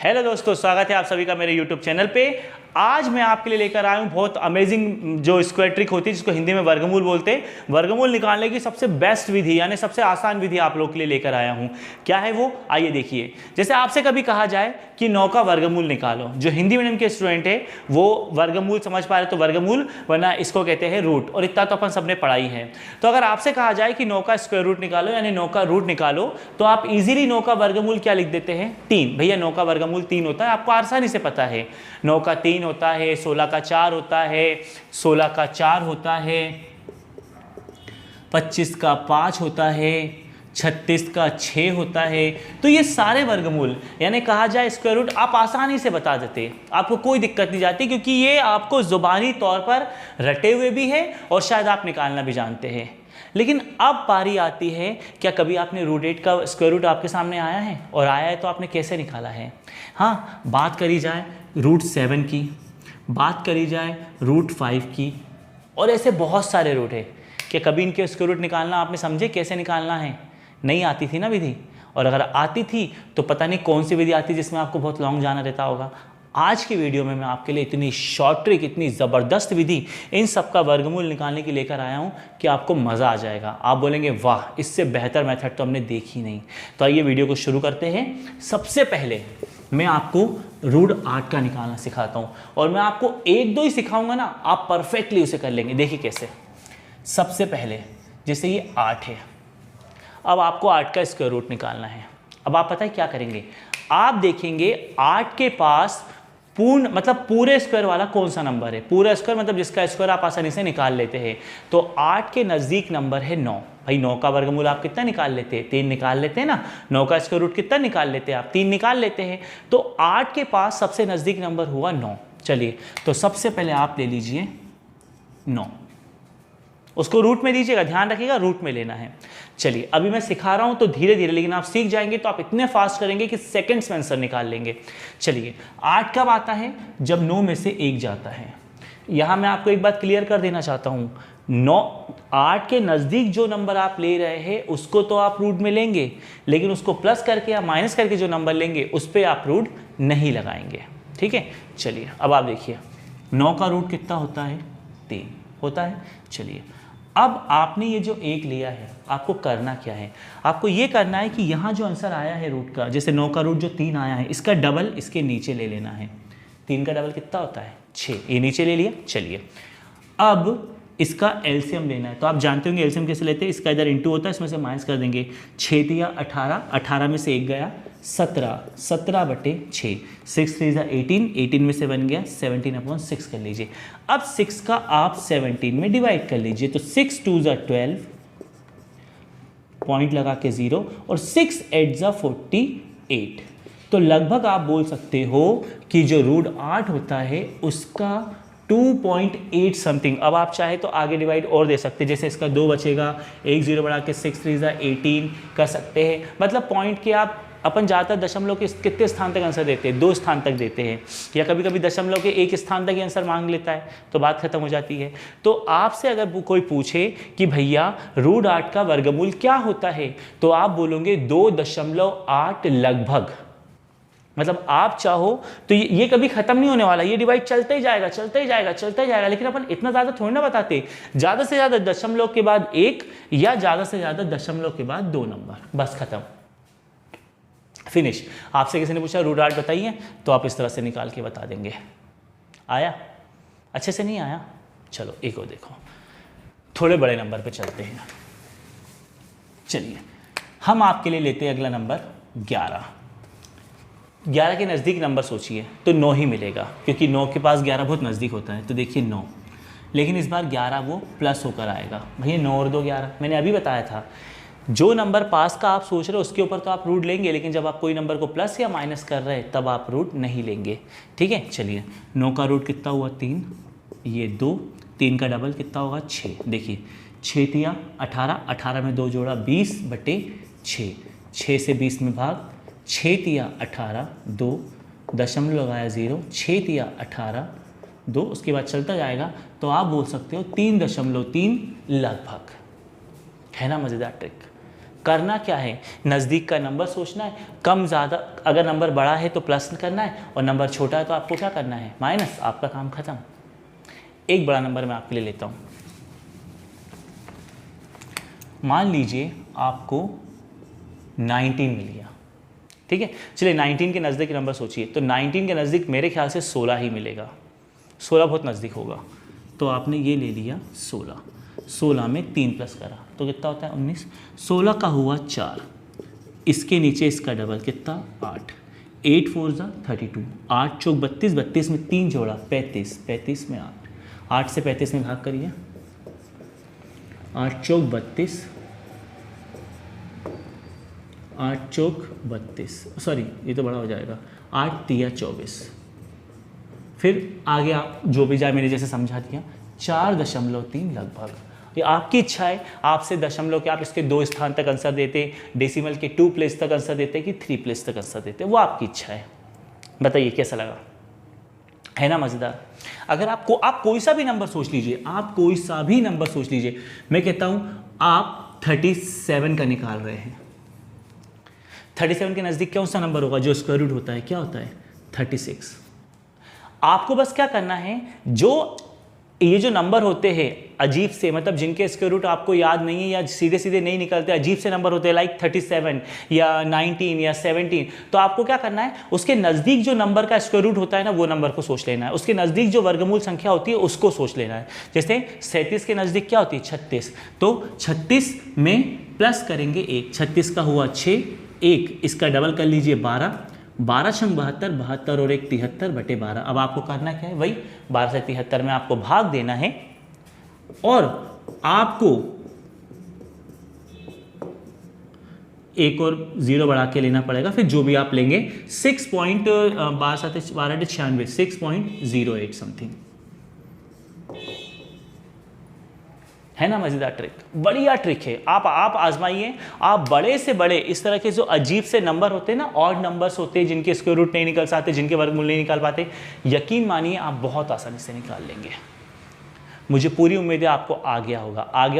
Hello दोस्तों, स्वागत है आप सभी का मेरे YouTube चैनल पे। आज मैं आपके लिए लेकर आया हूँ बहुत अमेजिंग जो स्क्वायर ट्रिक होती है जिसको हिंदी में वर्गमूल बोलते हैं। वर्गमूल निकालने की सबसे बेस्ट विधि यानी सबसे आसान विधि आप लोगों के लिए लेकर आया हूँ। क्या है वो, आइए देखिए। जैसे आपसे कभी कहा जाए कि 9 का वर्गमूल निकालो, जो हिंदी मीडियम के स्टूडेंट है वो वर्गमूल समझ पा रहे तो वर्गमूल, वरना इसको कहते हैं रूट, और इतना तो अपन सबने पढ़ाई है। तो अगर आपसे कहा जाए कि 9 का स्क्वायर रूट निकालो यानी 9 का रूट निकालो, तो आप इजीली 9 का वर्गमूल क्या लिख देते हैं, 3। भैया 9 का वर्गमूल 3 होता है, आपको आसानी से पता है। 9 का 3 होता है, 16 का 4 होता है, 16 का 4 होता है, 25 का 5 होता है, 36 का 6 होता है। तो ये सारे वर्गमूल यानी कहा जाए स्क्वायर रूट आप आसानी से बता देते, आपको कोई दिक्कत नहीं जाती, क्योंकि ये आपको जुबानी तौर पर रटे हुए भी है और शायद आप निकालना भी जानते हैं। लेकिन अब बारी आती है, क्या कभी आपने रूट 8 का स्क्वायर रूट आपके सामने आया है, और आया है तो आपने कैसे निकाला है? हाँ, बात करी जाए रूट 7 की, बात करी जाए रूट 5 की, और ऐसे बहुत सारे रूट है। क्या कभी इनके स्क्वायर रूट निकालना आपने समझे कैसे निकालना है? नहीं आती थी ना विधि, और अगर आती थी तो पता नहीं कौन सी विधि आती जिसमें आपको बहुत लॉन्ग जाना रहता होगा। आज की वीडियो में मैं आपके लिए इतनी शॉर्ट ट्रिक, इतनी ज़बरदस्त विधि इन सब का वर्गमूल निकालने की लेकर आया हूँ कि आपको मज़ा आ जाएगा। आप बोलेंगे वाह, इससे बेहतर मेथड तो हमने देखी नहीं। तो आइए वीडियो को शुरू करते हैं। सबसे पहले मैं आपको रूट 8 का निकालना सिखाता हूँ, और मैं आपको 1-2 ही सिखाऊंगा ना, आप परफेक्टली उसे कर लेंगे। देखिए कैसे। सबसे पहले जैसे ये 8 है, अब आपको 8 का स्क्वायर रूट निकालना है। अब आप पता है क्या करेंगे, आप देखेंगे 8 के पास पूर्ण मतलब पूरे स्क्वायर वाला कौन सा नंबर है। पूरा स्क्वायर मतलब जिसका स्क्वायर आप आसानी से निकाल लेते हैं। तो 8 के नज़दीक नंबर है 9। भाई 9 का वर्गमूल आप कितना निकाल लेते हैं? 3 निकाल लेते हैं ना। 9 का स्क्वायर रूट कितना निकाल लेते हैं आप? 3 निकाल लेते हैं। तो 8 के पास सबसे नज़दीक नंबर हुआ 9। चलिए, तो सबसे पहले आप ले लीजिए 9, उसको रूट में दीजिएगा, ध्यान रखिएगा रूट में लेना है। चलिए, अभी मैं सिखा रहा हूं तो धीरे धीरे, लेकिन आप सीख जाएंगे तो आप इतने फास्ट करेंगे कि सेकंड्स में आंसर निकाल लेंगे। चलिए, 8 कब आता है? जब 9 में से 1 जाता है। यहां मैं आपको एक बात क्लियर कर देना चाहता हूं, 8 के नज़दीक जो नंबर आप ले रहे हैं उसको तो आप रूट में लेंगे, लेकिन उसको प्लस करके या माइनस करके जो नंबर लेंगे उस पर आप रूट नहीं लगाएंगे। ठीक है, चलिए अब आप देखिए 9 का रूट कितना होता है? 3 होता है। चलिए, अब आपने ये जो 1 लिया है, आपको करना क्या है? आपको ये करना है कि यहाँ जो आंसर आया है रूट का, जैसे 9 का रूट जो 3 आया है, इसका डबल इसके नीचे ले लेना है। 3 का डबल कितना होता है? 6। ये नीचे ले लिया। चलिए, अब इसका एलसीएम लेना है। तो आप जानते होंगे एलसीएम कैसे लेते हैं, इसका इधर इंटू होता है, इसमें से माइनस कर देंगे। 6 दिया 18, 18 में से 1 गया 17, 17/6, 6 3 18, 18 में से बन गया 17/6 कर लीजिए। अब 6 का आप 17 में डिवाइड कर लीजिए, तो 6 2 12, पॉइंट लगा के 0, और 6 8 48। तो लगभग आप बोल सकते हो कि जो रूट 8 होता है उसका 2.8 समथिंग। अब आप चाहे तो आगे डिवाइड और दे सकते हैं, जैसे इसका 2 बचेगा, 1 0 बढ़ा के 6 3 18 कर सकते हैं। मतलब पॉइंट के आप अपन ज़्यादातर दशमलव के कितने स्थान तक आंसर देते हैं? 2 स्थान तक देते हैं, या कभी कभी दशमलव के 1 स्थान तक ही आंसर मांग लेता है, तो बात खत्म हो जाती है। तो आपसे अगर कोई पूछे कि भैया रूट 8 का वर्गमूल क्या होता है, तो आप बोलोगे 2.8 लगभग। मतलब आप चाहो तो ये कभी खत्म नहीं होने वाला, ये डिवाइड चलते ही जाएगा, चलते ही जाएगा, चलते ही जाएगा। लेकिन अपन इतना ज़्यादा थोड़ी ना बताते, ज़्यादा से ज़्यादा दशमलव के बाद 1, या ज़्यादा से ज़्यादा दशमलव के बाद 2 नंबर, बस खत्म, फिनिश। आपसे किसी ने पूछा रूट 8 बताइए, तो आप इस तरह से निकाल के बता देंगे। आया? अच्छे से नहीं आया? चलो एक और देखो, थोड़े बड़े नंबर पे चलते हैं। चलिए, हम आपके लिए लेते हैं अगला नंबर 11। 11 के नज़दीक नंबर सोचिए तो 9 ही मिलेगा, क्योंकि 9 के पास 11 बहुत नज़दीक होता है। तो देखिए 9, लेकिन इस बार 11 वो प्लस होकर आएगा। भैया 9 और 2 11, मैंने अभी बताया था जो नंबर पास का आप सोच रहे हो उसके ऊपर तो आप रूट लेंगे, लेकिन जब आप कोई नंबर को प्लस या माइनस कर रहे हैं तब आप रूट नहीं लेंगे। ठीक है, चलिए 9 का रूट कितना हुआ? 3, ये 2, 3 का डबल कितना होगा? 6। देखिए 6 तिया 18, 18 में 2 जोड़ा 20/6, 6 से 20 में भाग, 6 तिया 18, 2 दशमलव लगाया 0, 6 तिया 18, 2, उसके बाद चलता जाएगा। तो आप बोल सकते हो 3.3 लगभग। है ना मज़ेदार ट्रिक? करना क्या है, नज़दीक का नंबर सोचना है, कम ज़्यादा, अगर नंबर बड़ा है तो प्लस करना है और नंबर छोटा है तो आपको क्या करना है, माइनस, आपका काम खत्म। एक बड़ा नंबर मैं आपके लिए लेता हूँ, मान लीजिए आपको 19 मिल गया, ठीक है। चलिए 19 के नज़दीक नंबर सोचिए, तो 19 के नज़दीक मेरे ख्याल से 16 ही मिलेगा, 16 बहुत नज़दीक होगा, तो आपने ये ले लिया 16, 16 में 3 प्लस करा तो कितना होता है 19, 16 का हुआ 4, इसके नीचे इसका डबल कितना 8, 8 4 ज़ा 32, 8 चौक 32, 32 में 3 जोड़ा 35, 35 में 8, 8 से 35 में भाग करिए, 8 चौक 32, 8 चौक 32, सॉरी ये तो बड़ा हो जाएगा, 8 तिया 24, फिर आगे आप जो भी जाए, मैंने जैसे समझा दिया, 4.3 लगभग। ये आपकी इच्छा है, आपसे दशमलव के आप इसके 2 स्थान तक आंसर देते, डेसिमल के 2 प्लेस तक आंसर देते कि 3 प्लेस तक आंसर देते, वो आपकी इच्छा है। बताइए कैसा लगा, है ना मज़ेदार। अगर आप कोई सा भी नंबर सोच लीजिए, आप कोई सा भी नंबर सोच लीजिए, मैं कहता हूँ आप 37 का निकाल रहे हैं, 37 के नज़दीक कौन सा नंबर होगा जो स्क्वायर रूट होता है, क्या होता है 36। आपको बस क्या करना है, जो ये जो नंबर होते हैं अजीब से, मतलब जिनके स्क्वायर रूट आपको याद नहीं है या सीधे सीधे नहीं निकलते, अजीब से नंबर होते हैं लाइक 37 या 19 या 17, तो आपको क्या करना है, उसके नज़दीक जो नंबर का स्क्वायर रूट होता है ना वो नंबर को सोच लेना है, उसके नज़दीक जो वर्गमूल संख्या होती है उसको सोच लेना है। जैसे 37 के नज़दीक क्या होती है 36, तो 36 में प्लस करेंगे 1, 36 का हुआ 6, 1 इसका डबल कर लीजिए 12, 12 छंग 72, 72 और 1 73/12। अब आपको करना क्या है, वही 12 से 73 में आपको भाग देना है और आपको एक और 0 बढ़ा के लेना पड़ेगा, फिर जो भी आप लेंगे 6.96 समथिंग, है ना मज़ेदार ट्रिक, बढ़िया ट्रिक है। आप आजमाइए, आप बड़े से बड़े इस तरह के जो अजीब से नंबर होते हैं ना, ऑड नंबर्स होते हैं जिनके स्क्वायर रूट नहीं निकल पाते, जिनके वर्गमूल नहीं निकाल पाते, यकीन मानिए आप बहुत आसानी से निकाल लेंगे। मुझे पूरी उम्मीद है आपको आ गया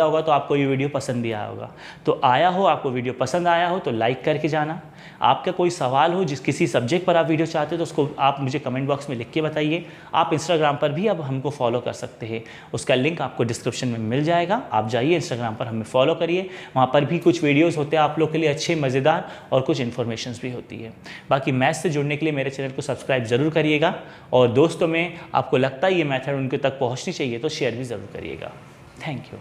होगा तो आपको ये वीडियो पसंद भी आया होगा। तो आया हो, आपको वीडियो पसंद आया हो तो लाइक करके जाना। आपका कोई सवाल हो, किसी सब्जेक्ट पर आप वीडियो चाहते हो तो उसको आप मुझे कमेंट बॉक्स में लिख के बताइए। आप इंस्टाग्राम पर भी अब हमको फॉलो कर सकते हैं, उसका लिंक आपको डिस्क्रिप्शन में मिल जाएगा। आप जाइए इंस्टाग्राम पर, हमें फॉलो करिए, वहाँ पर भी कुछ वीडियोज़ होते हैं आप लोग के लिए अच्छे, मज़ेदार, और कुछ इन्फॉर्मेशन भी होती है। बाकी मैथ्स से जुड़ने के लिए मेरे चैनल को सब्सक्राइब ज़रूर करिएगा, और दोस्तों में आपको लगता है ये मैथड उनके तक पहुँचनी चाहिए तो शेयर भी ज़रूर करिएगा। Thank you.